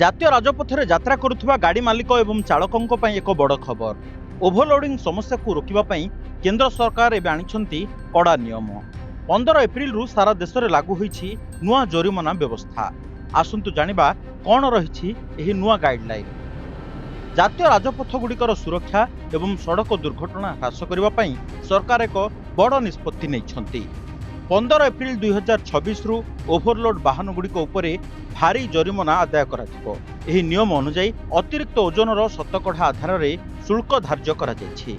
জাতীয় রাজপথে যাত্রা করুଥିବା গাড়ি মালিক এবং চালকଙ୍କ ପାଇଁ ଏକ ବଡ଼ ଖବର। ଓଭରଲୋଡିଂ ସମସ୍ୟାକୁ ରୋକିବା ପାଇଁ କେନ୍ଦ୍ର ସରକାର ଏବେ ଆଣିଛନ୍ତି କଡ଼ା ନିୟମ। 15 ଏପ୍ରିଲରୁ ସାରା ଦେଶରେ ଲାଗୁ ହୋଇଛି ନୂଆ ଜରିମାନା ବ୍ୟବସ୍ଥା। ଆସନ୍ତୁ ଜାଣିବା କ'ଣ ରହିଛି ଏହି ନୂଆ ଗାଇଡଲାଇନ। ଜାତୀୟ ରାଜପଥଗୁଡ଼ିକର ସୁରକ୍ଷା ଏବଂ ସଡ଼କ ଦୁର୍ଘଟଣା ହ୍ରାସ କରିବା ପାଇଁ ସରକାର ଏକ ବଡ଼ ନିଷ୍ପତ୍ତି ନେଇଛନ୍ତି। 15 ଏପ୍ରିଲ 2026ରୁ ଓଭରଲୋଡ୍ ବାହନଗୁଡ଼ିକ ଉପରେ ଭାରି ଜରିମାନା ଆଦାୟ କରାଯିବ। ଏହି ନିୟମ ଅନୁଯାୟୀ ଅତିରିକ୍ତ ଓଜନର ଶତକଡ଼ା ଆଧାରରେ ଶୁଳ୍କ ଧାର୍ଯ୍ୟ କରାଯାଇଛି।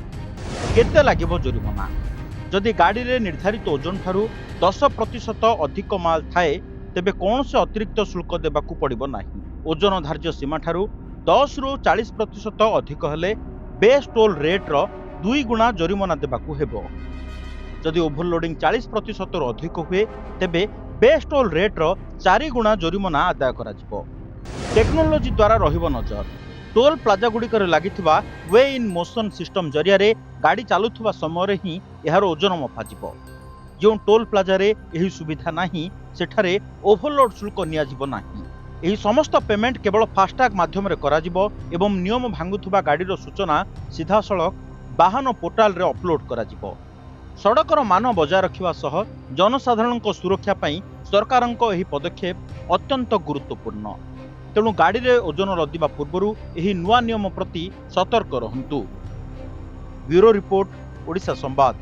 କେତେ ଲାଗିବ ଜରିମାନା? ଯଦି ଗାଡ଼ିରେ ନିର୍ଦ୍ଧାରିତ ଓଜନଠାରୁ 10% ଅଧିକ ମାଲ ଥାଏ ତେବେ କୌଣସି ଅତିରିକ୍ତ ଶୁଳ୍କ ଦେବାକୁ ପଡ଼ିବ ନାହିଁ। ଓଜନ ଧାର୍ଯ୍ୟ ସୀମାଠାରୁ 10ରୁ 40% ଅଧିକ ହେଲେ ବେସ୍ ଟୋଲ୍ ରେଟ୍ର 2 ଗୁଣା ଜରିମାନା ଦେବାକୁ ହେବ। ଯଦି ଓଭରଲୋଡିଂ 40%ରୁ ଅଧିକ ହୁଏ ତେବେ ବେସ୍ ଟୋଲ୍ ରେଟ୍ର 4 ଗୁଣା ଜରିମାନା ଆଦାୟ କରାଯିବ। ଟେକ୍ନୋଲୋଜି ଦ୍ୱାରା ରହିବ ନଜର। ଟୋଲ୍ ପ୍ଲାଜାଗୁଡ଼ିକରେ ଲାଗିଥିବା ୱେ ଇନ୍ ମୋସନ୍ ସିଷ୍ଟମ ଜରିଆରେ ଗାଡ଼ି ଚାଲୁଥିବା ସମୟରେ ହିଁ ଏହାର ଓଜନ ମପାଯିବ। ଯେଉଁ ଟୋଲ୍ ପ୍ଲାଜାରେ ଏହି ସୁବିଧା ନାହିଁ ସେଠାରେ ଓଭରଲୋଡ୍ ଶୁଳ୍କ ନିଆଯିବ ନାହିଁ। ଏହି ସମସ୍ତ ପେମେଣ୍ଟ କେବଳ ଫାସ୍ଟାଗ ମାଧ୍ୟମରେ କରାଯିବ ଏବଂ ନିୟମ ଭାଙ୍ଗୁଥିବା ଗାଡ଼ିର ସୂଚନା ସିଧାସଳଖ ବାହନ ପୋର୍ଟାଲରେ ଅପଲୋଡ୍ କରାଯିବ। ସଡ଼କର ମାନ ବଜାୟ ରଖିବା ସହ ଜନସାଧାରଣଙ୍କ ସୁରକ୍ଷା ପାଇଁ ସରକାରଙ୍କ ଏହି ପଦକ୍ଷେପ ଅତ୍ୟନ୍ତ ଗୁରୁତ୍ୱପୂର୍ଣ୍ଣ। ତେଣୁ ଗାଡ଼ିରେ ଓଜନ ଲଦିବା ପୂର୍ବରୁ ଏହି ନୂଆ ନିୟମ ପ୍ରତି ସତର୍କ ରହନ୍ତୁ। ବ୍ୟୁରୋ ରିପୋର୍ଟ, ଓଡ଼ିଶା ସମ୍ବାଦ।